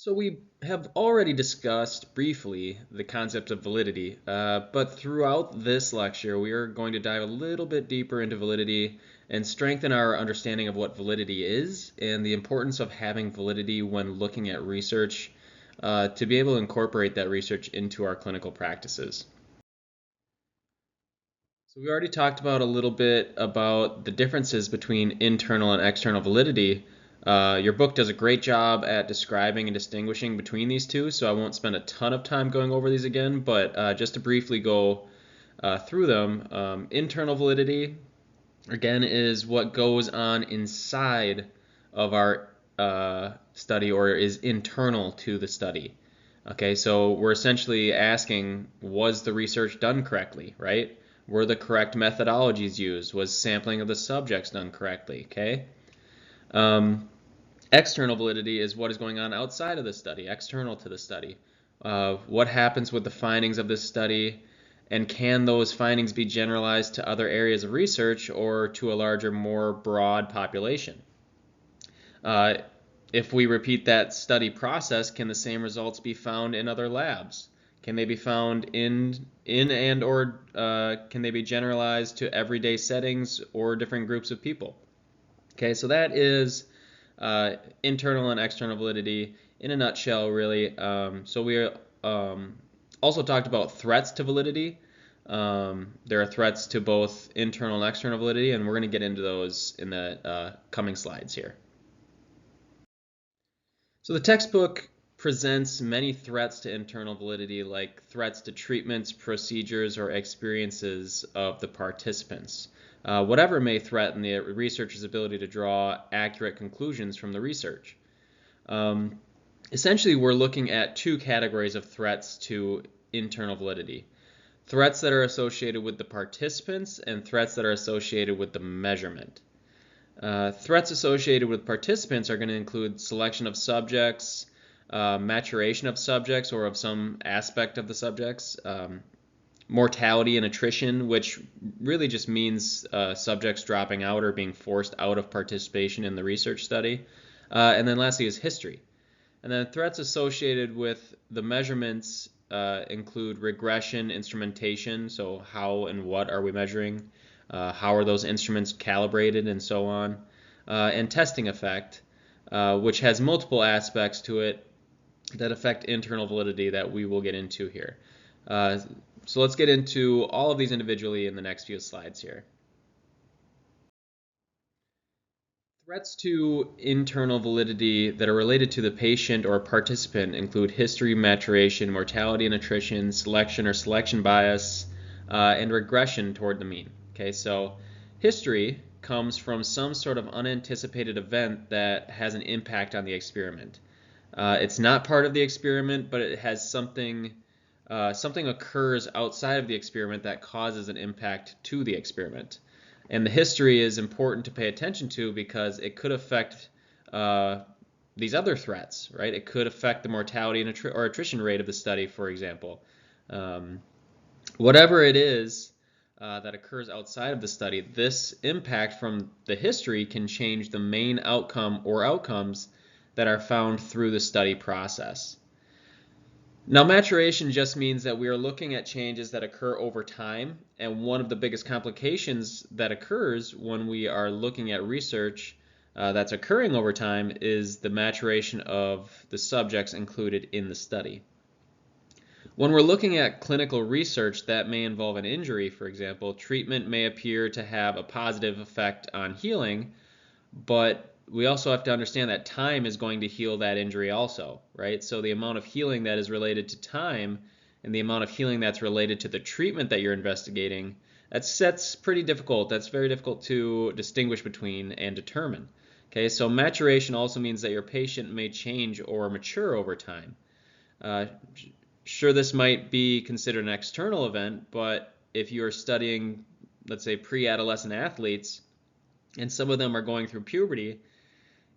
So we have already discussed briefly the concept of validity, but throughout this lecture we are going to dive a little bit deeper into validity and strengthen our understanding of what validity is and the importance of having validity when looking at research to be able to incorporate that research into our clinical practices. So we already talked about a little bit about the differences between internal and external validity. Your book does a great job at describing and distinguishing between these two, so I won't spend a ton of time going over these again, but just to briefly go through them, internal validity, again, is what goes on inside of our study or is internal to the study. Okay, so we're essentially asking, was the research done correctly, right? Were the correct methodologies used? Was sampling of the subjects done correctly? Okay. Um, External validity is what is going on outside of the study, external to the study. What happens with the findings of this study, and can those findings be generalized to other areas of research or to a larger, more broad population? Uh, if we repeat that study process, can the same results be found in other labs? Can they be found in and or can they be generalized to everyday settings or different groups of people? Okay, so that is internal and external validity in a nutshell, really. So we also talked about threats to validity. There are threats to both internal and external validity, and we're going to get into those in the coming slides here. So the textbook presents many threats to internal validity, like threats to treatments, procedures, or experiences of the participants. Whatever may threaten the researcher's ability to draw accurate conclusions from the research. Essentially, we're looking at two categories of threats to internal validity. Threats that are associated with the participants and threats that are associated with the measurement. Threats associated with participants are going to include selection of subjects, maturation of subjects or of some aspect of the subjects, mortality and attrition, which really just means subjects dropping out or being forced out of participation in the research study. And then lastly is history. And then threats associated with the measurements include regression, instrumentation, so how and what are we measuring, how are those instruments calibrated, and so on, and testing effect, which has multiple aspects to it that affect internal validity that we will get into here. So let's get into all of these individually in the next few slides here. Threats to internal validity that are related to the patient or participant include history, maturation, mortality and attrition, selection or selection bias, and regression toward the mean. Okay, so history comes from some sort of unanticipated event that has an impact on the experiment. It's not part of the experiment, but it has something occurs outside of the experiment that causes an impact to the experiment. And the history is important to pay attention to because it could affect these other threats, right? It could affect the mortality and or attrition rate of the study, for example. Whatever it is that occurs outside of the study, this impact from the history can change the main outcome or outcomes that are found through the study process. Now, maturation just means that we are looking at changes that occur over time, and one of the biggest complications that occurs when we are looking at research that's occurring over time is the maturation of the subjects included in the study. When we're looking at clinical research that may involve an injury, for example, treatment may appear to have a positive effect on healing, but we also have to understand that time is going to heal that injury also, right? So the amount of healing that is related to time and the amount of healing that's related to the treatment that you're investigating, that's pretty difficult. That's very difficult to distinguish between and determine. Okay, so maturation also means that your patient may change or mature over time. Sure, this might be considered an external event, but if you're studying, let's say, pre-adolescent athletes, and some of them are going through puberty,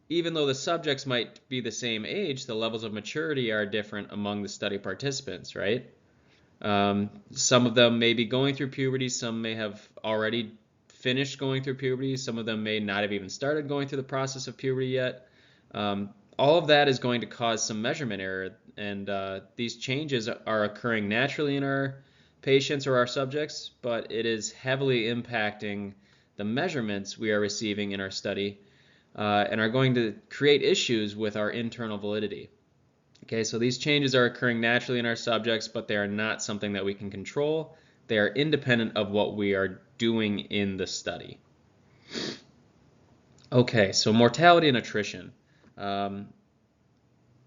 even though the subjects might be the same age, the levels of maturity are different among the study participants, right? Some of them may be going through puberty, some may have already finished going through puberty, some of them may not have even started going through the process of puberty yet. all of that is going to cause some measurement error, and these changes are occurring naturally in our patients or our subjects, but it is heavily impacting the measurements we are receiving in our study, and are going to create issues with our internal validity. Okay, so these changes are occurring naturally in our subjects, but they are not something that we can control. They are independent of what we are doing in the study. Okay, so mortality and attrition. Um,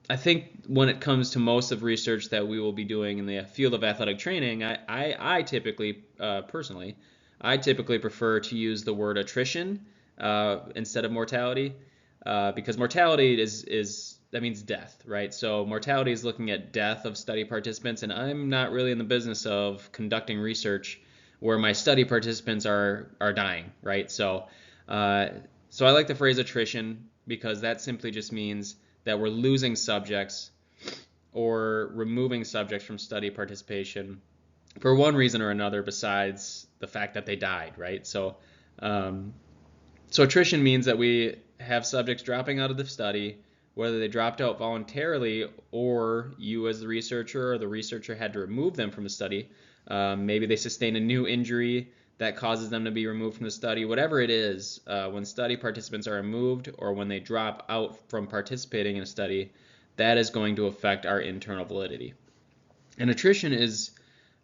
I think when it comes to most of research that we will be doing in the field of athletic training, I typically, personally, I typically prefer to use the word attrition instead of mortality, because mortality is that means death, right? So mortality is looking at death of study participants, and I'm not really in the business of conducting research where my study participants are dying, right? Uh, so I like the phrase attrition because that simply just means that we're losing subjects or removing subjects from study participation for one reason or another besides the fact that they died, right? Um, so attrition means that we have subjects dropping out of the study, whether they dropped out voluntarily or you as the researcher or the researcher had to remove them from the study. Maybe they sustain a new injury that causes them to be removed from the study. Whatever it is, when study participants are removed or when they drop out from participating in a study, that is going to affect our internal validity. And attrition is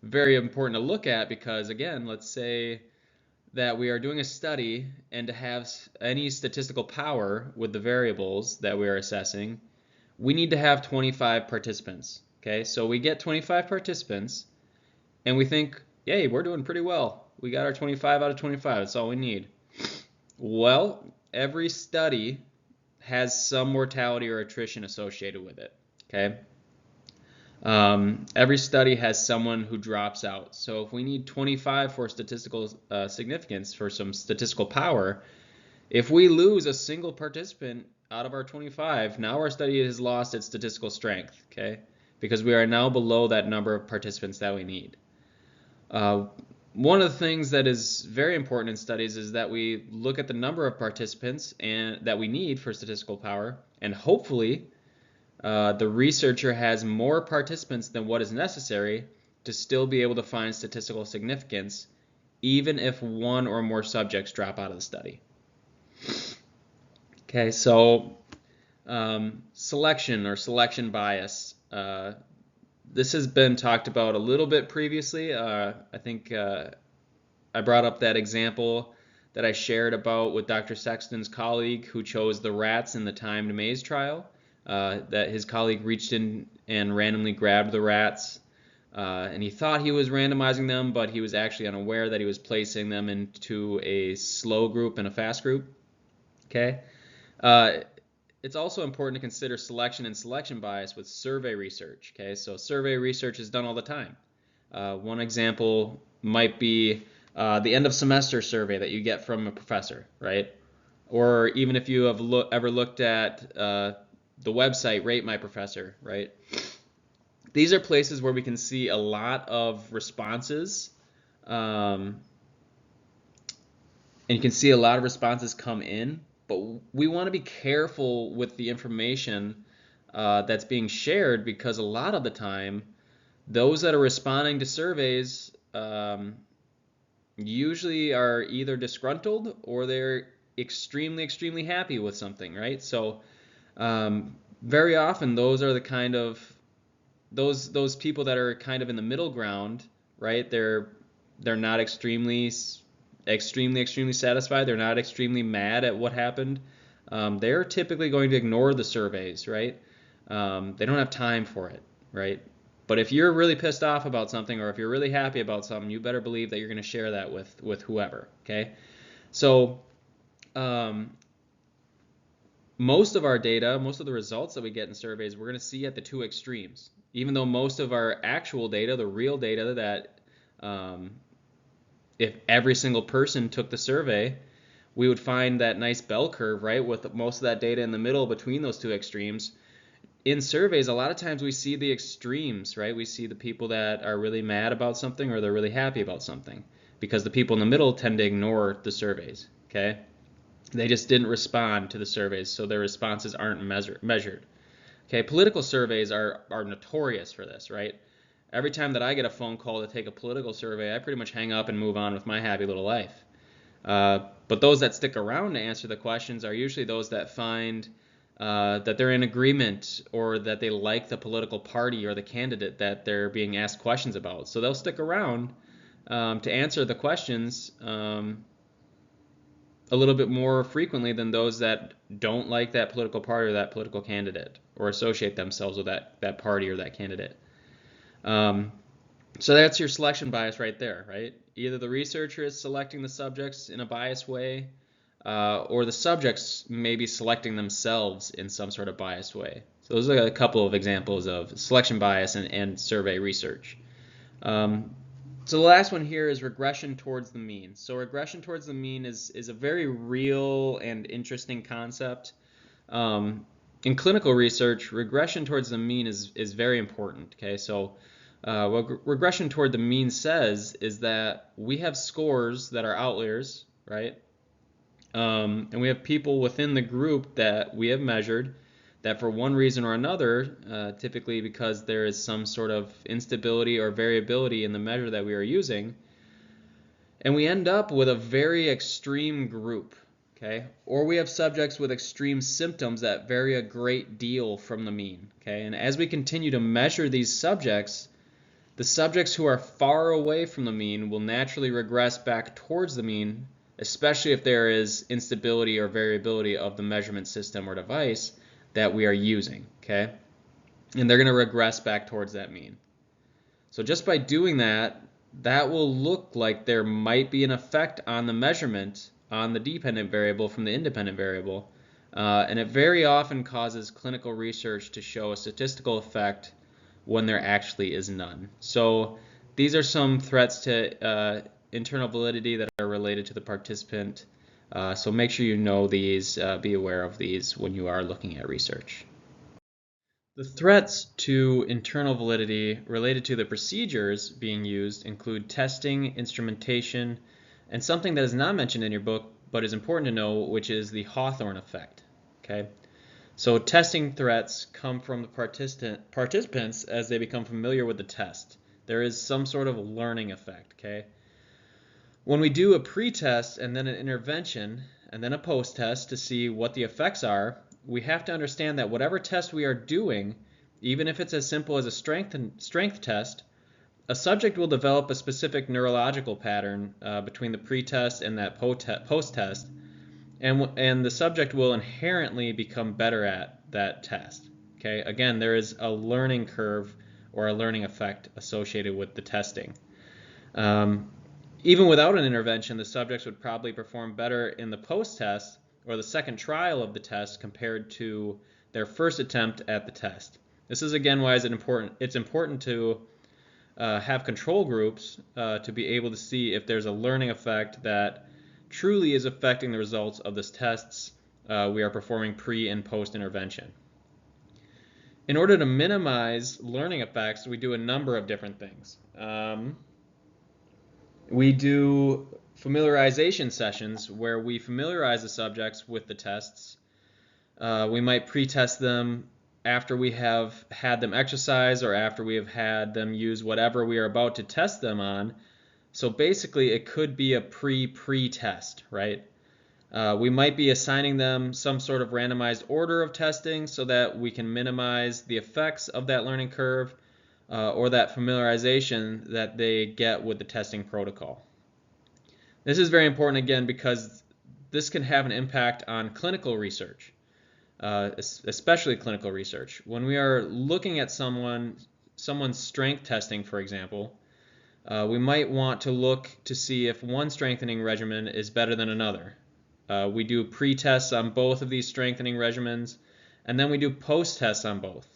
very important to look at because, again, let's say that we are doing a study, and to have any statistical power with the variables that we are assessing, we need to have 25 participants. Okay, so we get 25 participants, and we think, yay, we're doing pretty well. We got our 25 out of 25. That's all we need. Well, every study has some mortality or attrition associated with it. Okay. Every study has someone who drops out. So if we need 25 for statistical significance, for some statistical power, if we lose a single participant out of our 25, now our study has lost its statistical strength, okay? Because we are now below that number of participants that we need. One of the things that is very important in studies is that we look at the number of participants and that we need for statistical power, and hopefully the researcher has more participants than what is necessary to still be able to find statistical significance, even if one or more subjects drop out of the study. Okay, so selection or selection bias. This has been talked about a little bit previously. I think I brought up that example that I shared about with Dr. Sexton's colleague who chose the rats in the timed maze trial. That his colleague reached in and randomly grabbed the rats, and he thought he was randomizing them, but he was actually unaware that he was placing them into a slow group and a fast group. Okay. It's also important to consider selection and selection bias with survey research. Okay, so survey research is done all the time. One example might be the end of semester survey that you get from a professor, right? Or even if you have ever looked at the website Rate My Professor, right? These are places where we can see a lot of responses, and you can see a lot of responses come in. But we want to be careful with the information that's being shared because a lot of the time, those that are responding to surveys usually are either disgruntled or they're extremely, extremely happy with something, right? So very often those are the kind of those people that are kind of in the middle ground, right? They're not extremely satisfied. They're not extremely mad at what happened. They're typically going to ignore the surveys, right? They don't have time for it, right? But if you're really pissed off about something or if you're really happy about something, you better believe that you're going to share that with whoever, okay? So most of our data, most of the results that we get in surveys, we're going to see at the two extremes. Even though most of our actual data, the real data that if every single person took the survey, we would find that nice bell curve, right, with most of that data in the middle between those two extremes. In surveys, a lot of times we see the extremes, right? We see the people that are really mad about something or they're really happy about something because the people in the middle tend to ignore the surveys, okay? They just didn't respond to the surveys, so their responses aren't measured. Okay, political surveys are notorious for this, right? Every time that I get a phone call to take a political survey, I pretty much hang up and move on with my happy little life. But those that stick around to answer the questions are usually those that find that they're in agreement or that they like the political party or the candidate that they're being asked questions about. So they'll stick around to answer the questions a little bit more frequently than those that don't like that political party or that political candidate or associate themselves with that party or that candidate. So that's your selection bias right there, right? Either the researcher is selecting the subjects in a biased way, or the subjects may be selecting themselves in some sort of biased way. So those are a couple of examples of selection bias and survey research. So the last one here is regression towards the mean. So regression towards the mean is a very real and interesting concept. In clinical research, regression towards the mean is very important. Okay, so what regression toward the mean says is that we have scores that are outliers, right? And we have people within the group that we have measured that for one reason or another, typically because there is some sort of instability or variability in the measure that we are using, and we end up with a very extreme group, okay? Or we have subjects with extreme symptoms that vary a great deal from the mean, okay? And as we continue to measure these subjects, the subjects who are far away from the mean will naturally regress back towards the mean, especially if there is instability or variability of the measurement system or device that we are using, okay? And they're going to regress back towards that mean. So just by doing that, that will look like there might be an effect on the measurement on the dependent variable from the independent variable. And it very often causes clinical research to show a statistical effect when there actually is none. So these are some threats to internal validity that are related to the participant. So make sure you know these, be aware of these when you are looking at research. The threats to internal validity related to the procedures being used include testing, instrumentation, and something that is not mentioned in your book but is important to know, which is the Hawthorne effect. Okay? So testing threats come from the participants as they become familiar with the test. There is some sort of learning effect. Okay? When we do a pre-test and then an intervention and then a post-test to see what the effects are, we have to understand that whatever test we are doing, even if it's as simple as a strength test, a subject will develop a specific neurological pattern between the pre-test and that post-test, and the subject will inherently become better at that test. Okay? Again, there is a learning curve or a learning effect associated with the testing. Even without an intervention, the subjects would probably perform better in the post-test or the second trial of the test compared to their first attempt at the test. This is again why it's important to have control groups to be able to see if there's a learning effect that truly is affecting the results of the tests we are performing pre and post intervention. In order to minimize learning effects, we do a number of different things. We do familiarization sessions where we familiarize the subjects with the tests. We might pre-test them after we have had them exercise or after we have had them use whatever we are about to test them on. So basically it could be a pre-test, right? We might be assigning them some sort of randomized order of testing so that we can minimize the effects of that learning curve or that familiarization that they get with the testing protocol. This is very important again because this can have an impact on clinical research, especially clinical research. When we are looking at someone's strength testing, for example, we might want to look to see if one strengthening regimen is better than another. We do pre-tests on both of these strengthening regimens, and then we do post-tests on both.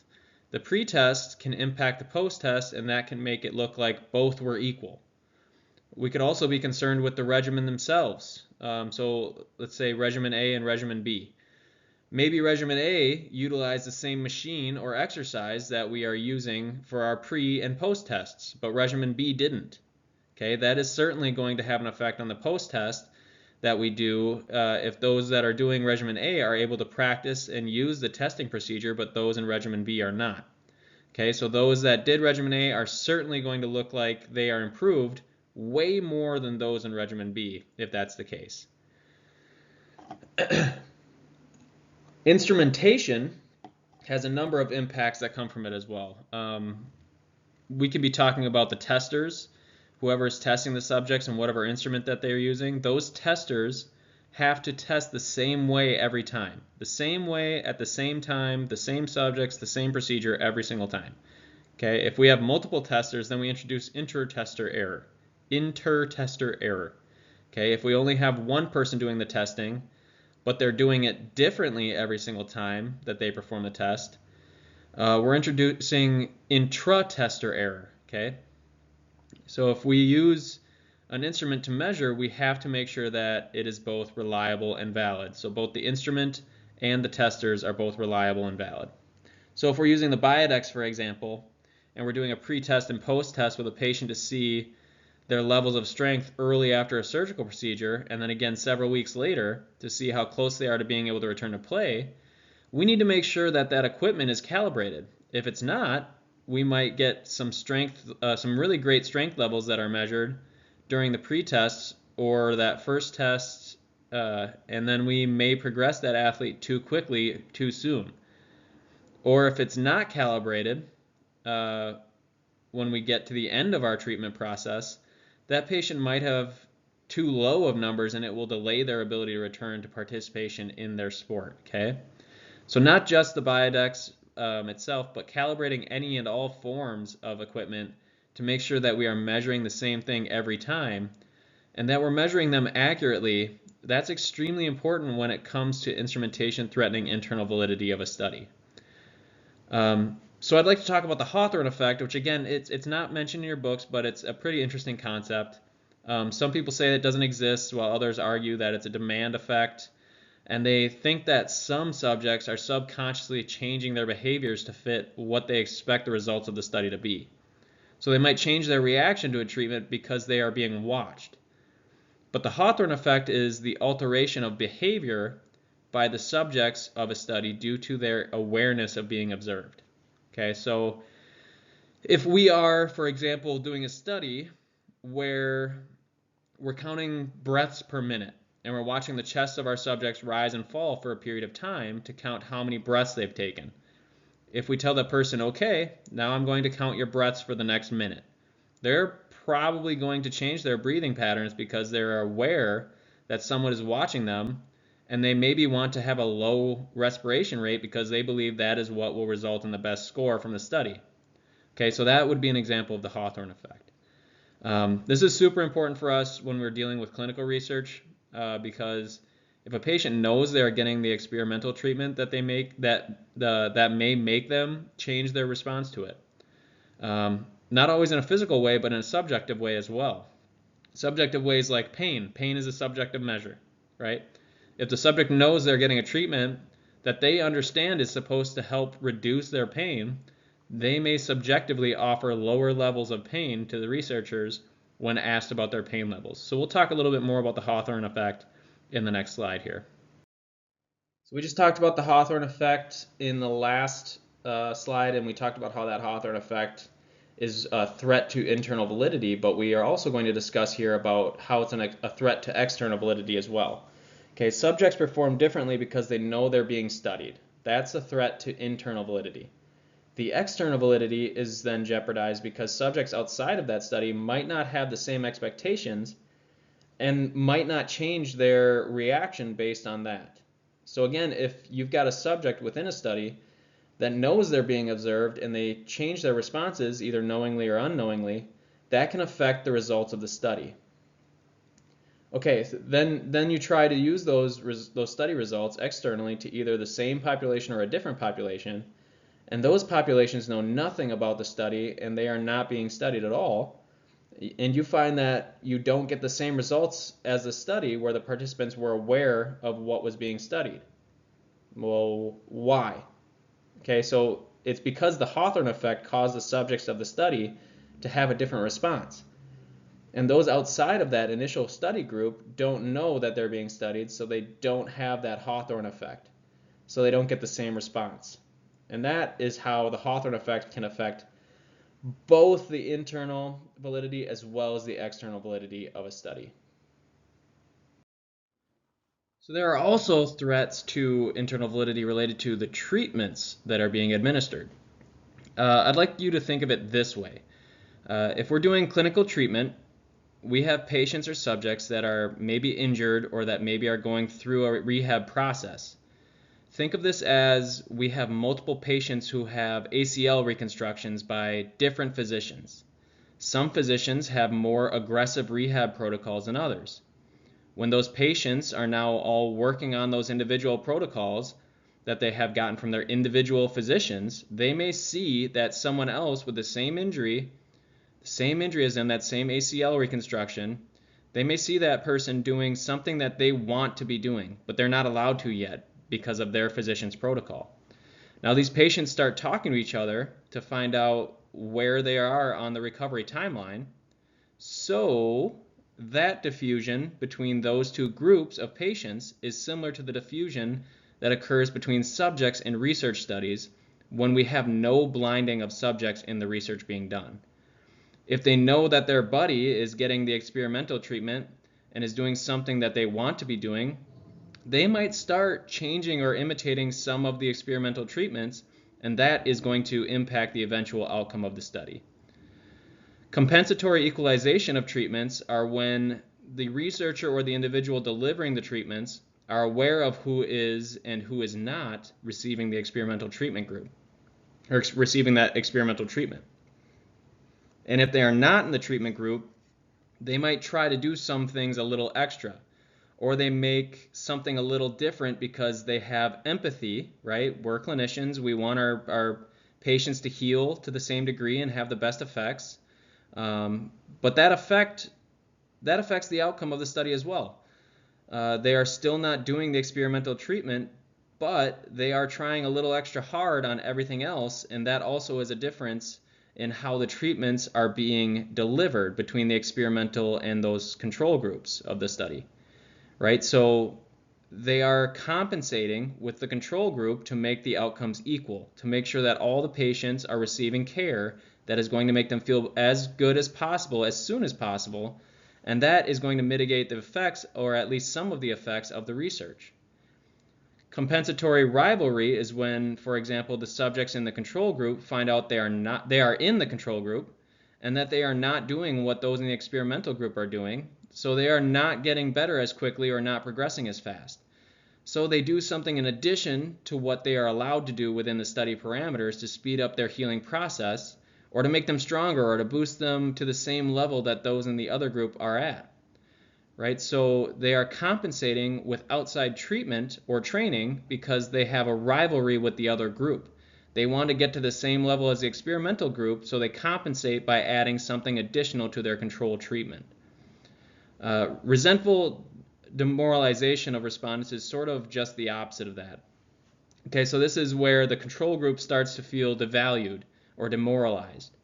The pre-test can impact the post-test, and that can make it look like both were equal. We could also be concerned with the regimen themselves. So let's say regimen A and regimen B. Maybe regimen A utilized the same machine or exercise that we are using for our pre and post tests, but regimen B didn't. Okay, that is certainly going to have an effect on the post test that we do if those that are doing regimen A are able to practice and use the testing procedure, but those in regimen B are not. Okay, so those that did regimen A are certainly going to look like they are improved way more than those in regimen B, if that's the case. Instrumentation has a number of impacts that come from it as well. We could be talking about the testers, whoever is testing the subjects and whatever instrument that they're using. Those testers have to test the same way every time, the same way at the same time, the same subjects, the same procedure every single time. Okay, if we have multiple testers, then we introduce inter-tester error. Inter-tester error. Okay, if we only have one person doing the testing, but they're doing it differently every single time that they perform the test, we're introducing intra-tester error. Okay, so if we use an instrument to measure, we have to make sure that it is both reliable and valid. So both the instrument and the testers are both reliable and valid. So if we're using the Biodex, for example, and we're doing a pre-test and post-test with a patient to see their levels of strength early after a surgical procedure, and then again several weeks later to see how close they are to being able to return to play, we need to make sure that that equipment is calibrated. If it's not, we might get some strength, some really great strength levels that are measured during the pre-test or that first test, and then we may progress that athlete too quickly, too soon. Or if it's not calibrated, when we get to the end of our treatment process, that patient might have too low of numbers and it will delay their ability to return to participation in their sport. Okay, so not just the Biodex itself, but calibrating any and all forms of equipment to make sure that we are measuring the same thing every time and that we're measuring them accurately. That's extremely important when it comes to instrumentation threatening internal validity of a study. So I'd like to talk about the Hawthorne effect, which again, it's not mentioned in your books, but it's a pretty interesting concept. Some people say it doesn't exist, while others argue that it's a demand effect, and they think that some subjects are subconsciously changing their behaviors to fit what they expect the results of the study to be. So they might change their reaction to a treatment because they are being watched. But the Hawthorne effect is the alteration of behavior by the subjects of a study due to their awareness of being observed. Okay, so if we are, for example, doing a study where we're counting breaths per minute and we're watching the chests of our subjects rise and fall for a period of time to count how many breaths they've taken. If we tell that person, okay, now I'm going to count your breaths for the next minute, they're probably going to change their breathing patterns because they're aware that someone is watching them, and they maybe want to have a low respiration rate because they believe that is what will result in the best score from the study. Okay, so that would be an example of the Hawthorne effect. This is super important for us when we're dealing with clinical research because if a patient knows they're getting the experimental treatment that they make, that may make them change their response to it. Not always in a physical way, but in a subjective way as well. Subjective ways like pain. Pain is a subjective measure, right? If the subject knows they're getting a treatment that they understand is supposed to help reduce their pain, they may subjectively offer lower levels of pain to the researchers when asked about their pain levels. So we'll talk a little bit more about the Hawthorne effect in the next slide here. So we just talked about the Hawthorne effect in the last slide, and we talked about how that Hawthorne effect is a threat to internal validity, but we are also going to discuss here about how it's a threat to external validity as well. Okay, subjects perform differently because they know they're being studied. That's a threat to internal validity. The external validity is then jeopardized because subjects outside of that study might not have the same expectations and might not change their reaction based on that. So again, if you've got a subject within a study that knows they're being observed and they change their responses either knowingly or unknowingly, that can affect the results of the study. Okay, so then you try to use those study results externally to either the same population or a different population, and those populations know nothing about the study and they are not being studied at all, and you find that you don't get the same results as the study where the participants were aware of what was being studied. Well, why? Okay, so it's because the Hawthorne effect caused the subjects of the study to have a different response. And those outside of that initial study group don't know that they're being studied, so they don't have that Hawthorne effect. So they don't get the same response. And that is how the Hawthorne effect can affect both the internal validity as well as the external validity of a study. So there are also threats to internal validity related to the treatments that are being administered. I'd like you to think of it this way. If we're doing clinical treatment, we have patients or subjects that are maybe injured or that maybe are going through a rehab process. Think of this as we have multiple patients who have ACL reconstructions by different physicians. Some physicians have more aggressive rehab protocols than others. When those patients are now all working on those individual protocols that they have gotten from their individual physicians, they may see that someone else with the same injury as them, that same ACL reconstruction, they may see that person doing something that they want to be doing, but they're not allowed to yet because of their physician's protocol. Now these patients start talking to each other to find out where they are on the recovery timeline. So that diffusion between those two groups of patients is similar to the diffusion that occurs between subjects in research studies when we have no blinding of subjects in the research being done. If they know that their buddy is getting the experimental treatment and is doing something that they want to be doing, they might start changing or imitating some of the experimental treatments, and that is going to impact the eventual outcome of the study. Compensatory equalization of treatments are when the researcher or the individual delivering the treatments are aware of who is and who is not receiving the experimental treatment group, or receiving that experimental treatment. And if they are not in the treatment group, they might try to do some things a little extra, or they make something a little different because they have empathy, right? We're clinicians. We want our patients to heal to the same degree and have the best effects. But that affects the outcome of the study as well. They are still not doing the experimental treatment, but they are trying a little extra hard on everything else, and that also is a difference in how the treatments are being delivered between the experimental and those control groups of the study. Right? So they are compensating with the control group to make the outcomes equal, to make sure that all the patients are receiving care that is going to make them feel as good as possible, as soon as possible, and that is going to mitigate the effects, or at least some of the effects, of the research. Compensatory rivalry is when, for example, the subjects in the control group find out they are in the control group and that they are not doing what those in the experimental group are doing, so they are not getting better as quickly or not progressing as fast. So they do something in addition to what they are allowed to do within the study parameters to speed up their healing process, or to make them stronger, or to boost them to the same level that those in the other group are at. Right? So they are compensating with outside treatment or training because they have a rivalry with the other group. They want to get to the same level as the experimental group, so they compensate by adding something additional to their control treatment. Resentful demoralization of respondents is sort of just the opposite of that. Okay, so this is where the control group starts to feel devalued or demoralized.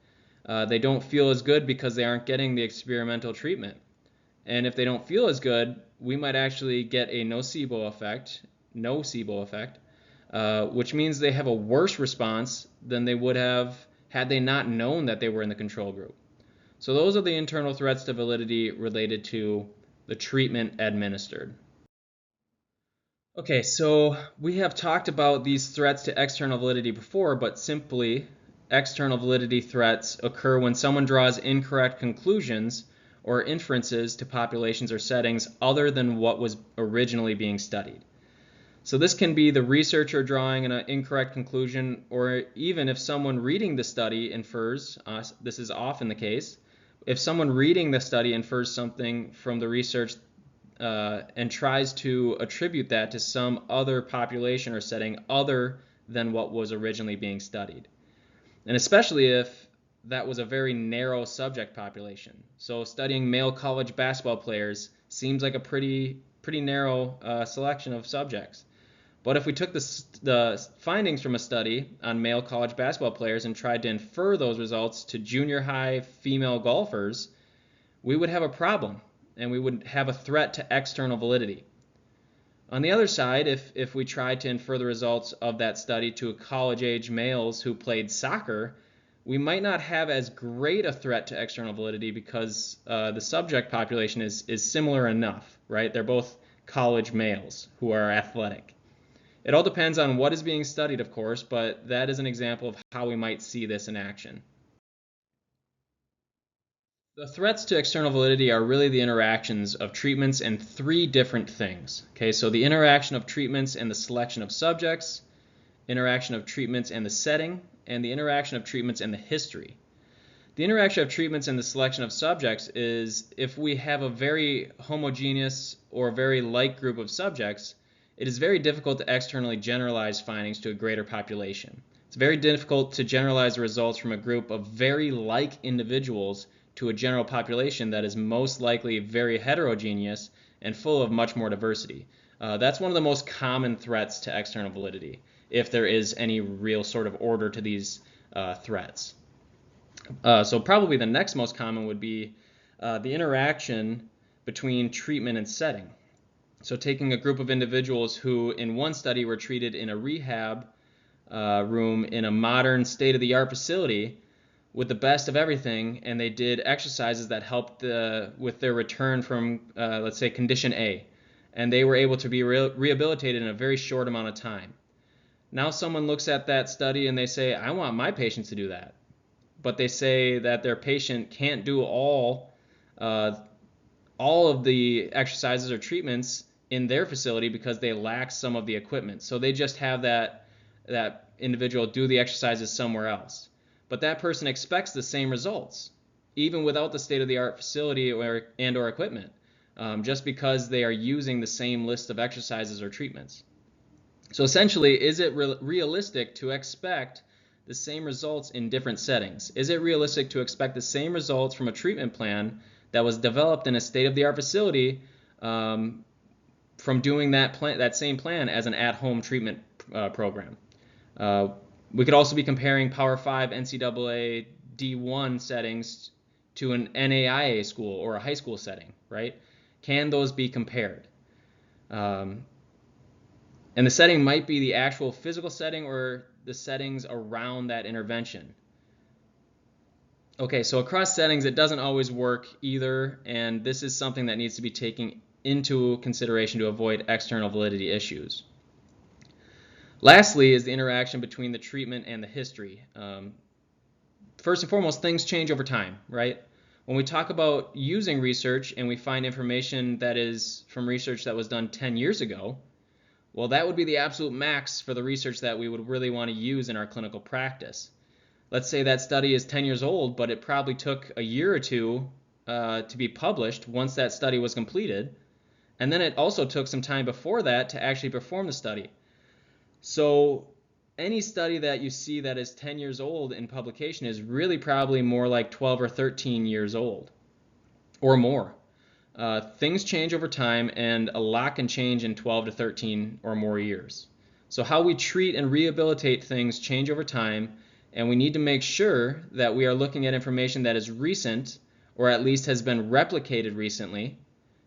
They don't feel as good because they aren't getting the experimental treatment. And if they don't feel as good, we might actually get a nocebo effect, which means they have a worse response than they would have had they not known that they were in the control group. So those are the internal threats to validity related to the treatment administered. Okay, so we have talked about these threats to external validity before, but simply external validity threats occur when someone draws incorrect conclusions or inferences to populations or settings other than what was originally being studied. So this can be the researcher drawing an incorrect conclusion, or even if someone reading the study infers, this is often the case, if someone reading the study infers something from the research and tries to attribute that to some other population or setting other than what was originally being studied. And especially if that was a very narrow subject population. So studying male college basketball players seems like a pretty narrow selection of subjects. But if we took the findings from a study on male college basketball players and tried to infer those results to junior high female golfers, we would have a problem and we would have a threat to external validity. On the other side, if we tried to infer the results of that study to college-age males who played soccer, we might not have as great a threat to external validity because the subject population is similar enough, right? They're both college males who are athletic. It all depends on what is being studied, of course, but that is an example of how we might see this in action. The threats to external validity are really the interactions of treatments and three different things. Okay, so the interaction of treatments and the selection of subjects, interaction of treatments and the setting, and the interaction of treatments and the history. The interaction of treatments and the selection of subjects is if we have a very homogeneous or very like group of subjects, it is very difficult to externally generalize findings to a greater population. It's very difficult to generalize the results from a group of very like individuals to a general population that is most likely very heterogeneous and full of much more diversity. That's one of the most common threats to external validity, if there is any real sort of order to these threats. So probably the next most common would be the interaction between treatment and setting. So taking a group of individuals who in one study were treated in a rehab room in a modern state-of-the-art facility with the best of everything, and they did exercises that helped with their return from, let's say, condition A, and they were able to be rehabilitated in a very short amount of time. Now someone looks at that study and they say, I want my patients to do that. But they say that their patient can't do all of the exercises or treatments in their facility because they lack some of the equipment. So they just have that individual do the exercises somewhere else. But that person expects the same results, even without the state-of-the-art facility or equipment, just because they are using the same list of exercises or treatments. So essentially, is it realistic to expect the same results in different settings? Is it realistic to expect the same results from a treatment plan that was developed in a state-of-the-art facility from doing that same plan as an at-home treatment program? We could also be comparing Power 5 NCAA D1 settings to an NAIA school or a high school setting, right? Can those be compared? And the setting might be the actual physical setting or the settings around that intervention. Okay, so across settings, it doesn't always work either, and this is something that needs to be taken into consideration to avoid external validity issues. Lastly is the interaction between the treatment and the history. First and foremost, things change over time, right? When we talk about using research and we find information that is from research that was done 10 years ago, well, that would be the absolute max for the research that we would really want to use in our clinical practice. Let's say that study is 10 years old, but it probably took a year or two to be published once that study was completed. And then it also took some time before that to actually perform the study. So any study that you see that is 10 years old in publication is really probably more like 12 or 13 years old or more. Things change over time, and a lot can change in 12 to 13 or more years. So how we treat and rehabilitate things change over time, and we need to make sure that we are looking at information that is recent or at least has been replicated recently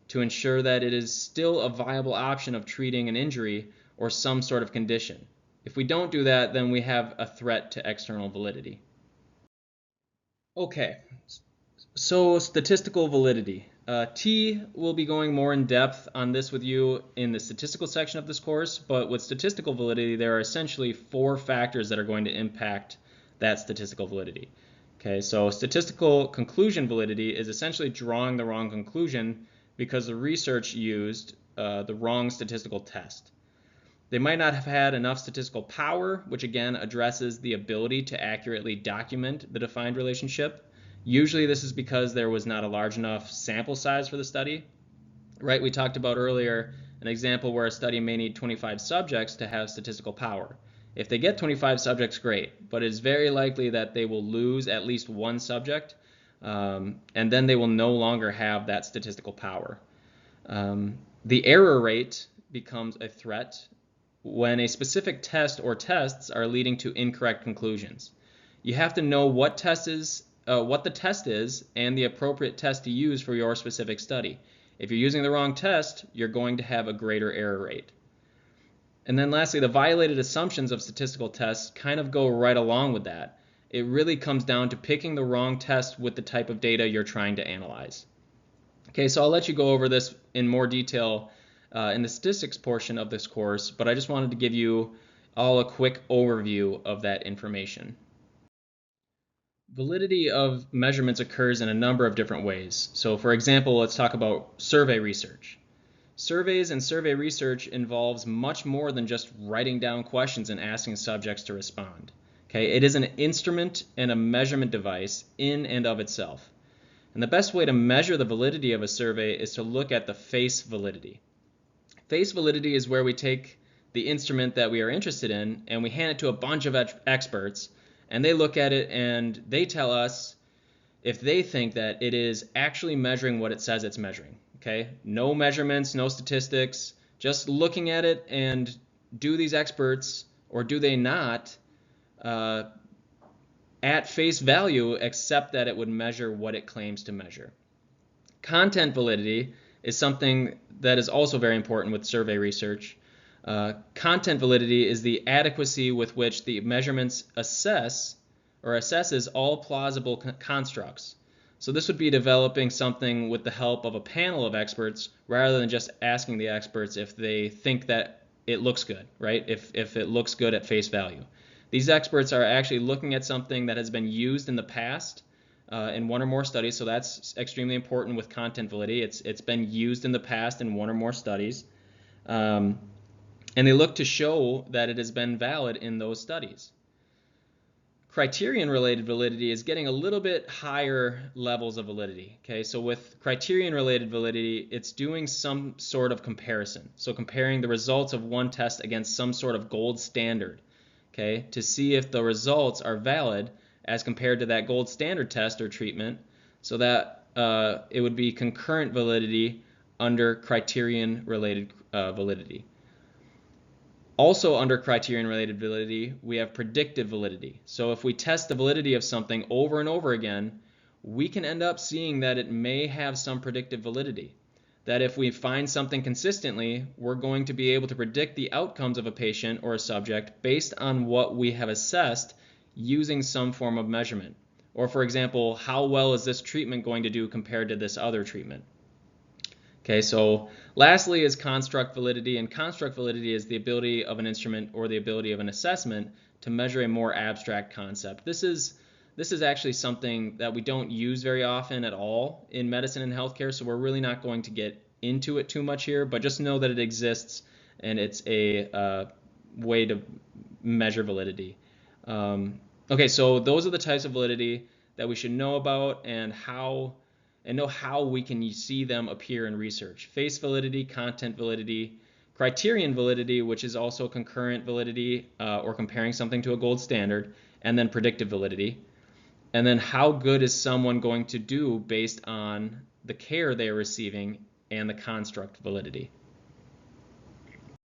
to ensure that it is still a viable option of treating an injury or some sort of condition. If we don't do that, then we have a threat to external validity. Okay, so statistical validity. T will be going more in depth on this with you in the statistical section of this course, but with statistical validity, there are essentially 4 factors that are going to impact that statistical validity. Okay, so statistical conclusion validity is essentially drawing the wrong conclusion because the research used the wrong statistical test. They might not have had enough statistical power, which again addresses the ability to accurately document the defined relationship. Usually this is because there was not a large enough sample size for the study. Right, we talked about earlier an example where a study may need 25 subjects to have statistical power. If they get 25 subjects, great, but it's very likely that they will lose at least one subject, and then they will no longer have that statistical power. The error rate becomes a threat when a specific test or tests are leading to incorrect conclusions. You have to know what test is what the test is and the appropriate test to use for your specific study. If you're using the wrong test, you're going to have a greater error rate. And then lastly, the violated assumptions of statistical tests kind of go right along with that. It really comes down to picking the wrong test with the type of data you're trying to analyze. Okay, so I'll let you go over this in more detail in the statistics portion of this course, but I just wanted to give you all a quick overview of that information. Validity of measurements occurs in a number of different ways. So for example, let's talk about survey research. Surveys and survey research involves much more than just writing down questions and asking subjects to respond. Okay, it is an instrument and a measurement device in and of itself. And the best way to measure the validity of a survey is to look at the face validity. Face validity is where we take the instrument that we are interested in and we hand it to a bunch of experts, and they look at it and they tell us if they think that it is actually measuring what it says it's measuring. Okay, no measurements, no statistics, just looking at it, and do these experts, or do they not, at face value accept that it would measure what it claims to measure. Content validity is something that is also very important with survey research. Content validity is the adequacy with which the measurements assesses all plausible constructs. So this would be developing something with the help of a panel of experts rather than just asking the experts if they think that it looks good, right? If it looks good at face value. These experts are actually looking at something that has been used in the past in one or more studies, so that's extremely important with content validity. It's been used in the past in one or more studies, and they look to show that it has been valid in those studies. Criterion-related validity is getting a little bit higher levels of validity. Okay, so with criterion-related validity, it's doing some sort of comparison. So comparing the results of one test against some sort of gold standard, okay, to see if the results are valid as compared to that gold standard test or treatment, so that it would be concurrent validity under criterion-related validity. Also under criterion-related validity, we have predictive validity. So if we test the validity of something over and over again, we can end up seeing that it may have some predictive validity. That if we find something consistently, we're going to be able to predict the outcomes of a patient or a subject based on what we have assessed using some form of measurement. Or for example, how well is this treatment going to do compared to this other treatment? Okay, so lastly is construct validity, and construct validity is the ability of an instrument or the ability of an assessment to measure a more abstract concept. This is actually something that we don't use very often at all in medicine and healthcare, so we're really not going to get into it too much here, but just know that it exists and it's a way to measure validity. Okay, so those are the types of validity that we should know about and know how we can see them appear in research. Face validity, content validity, criterion validity, which is also concurrent validity or comparing something to a gold standard, and then predictive validity. And then how good is someone going to do based on the care they are receiving and the construct validity.